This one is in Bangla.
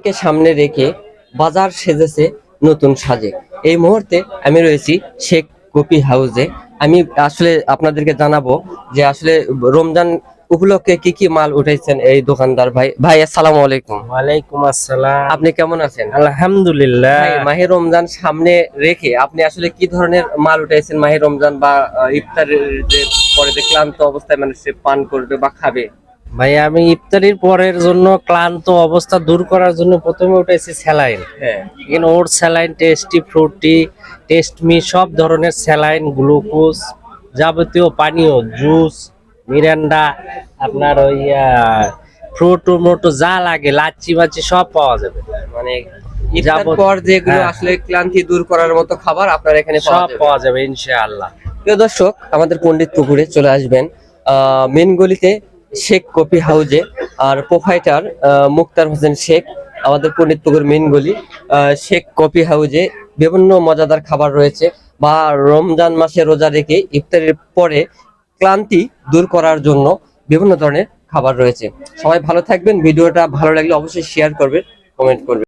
কে সামনে রেখে বাজার সেজেছে নতুন সাজে। এই মুহূর্তে আমি রয়েছি শেখ কফি হাউসে। আমি আসলে আপনাদেরকে জানাবো যে আসলে রমজান উপলক্ষে কি কি মাল উঠাইছেন এই দোকানদার ভাই। ভাই আসসালামু আলাইকুম। ওয়ালাইকুম আসসালাম। আপনি কেমন আছেন? আলহামদুলিল্লাহ। ভাই মাহে রমজান সামনে রেখে আপনি আসলে কি ধরনের মাল উঠাইছেন মাহে রমজান বা ইফতারের যে পরে যে ক্লান্ত অবস্থায় মানুষ পান করবে বা খাবে? ভাই আমি ইফতারির পরের জন্য ক্লান্ত অবস্থা দূর করার জন্য প্রথমে উঠেছি স্যালাইন। হ্যাঁ, এখানে ওট saline, tasty fruity, test me সব ধরনের স্যালাইন, গ্লুকোজ, যাবতীয় পানীয়, জুস, মিরান্ডা, আপনার ওই ফ্রুটো মোটো যা লাগে, লাচ্ছি বাচ্চি সব পাওয়া যাবে। মানে ইফতার পর যেগুলো হ্যাঁ, আসলে ক্লান্তি দূর করার মতো খাবার আপনার এখানে পাওয়া সব যাবে। পাওয়া যাবে ইনশাআল্লাহ। প্রিয় দর্শক, আমাদের পণ্ডিত পুকুরে চলে আসবেন মেন গলিতে শেখ কফি হাউজে। আর প্রোপাইটার মুক্তার হোসেন শেখ। আমাদের পণ্ডিত পুকুর মেন গলি শেখ কফি হাউজে বিভিন্ন মজাদার খাবার রয়েছে, বা রমজান মাসে রোজা রেখে ইফতারের পরে ক্লান্তি দূর করার জন্য বিভিন্ন ধরনের খাবার রয়েছে। সবাই ভালো থাকবেন। ভিডিওটা ভালো লাগলে অবশ্যই শেয়ার করবেন, কমেন্ট করবেন।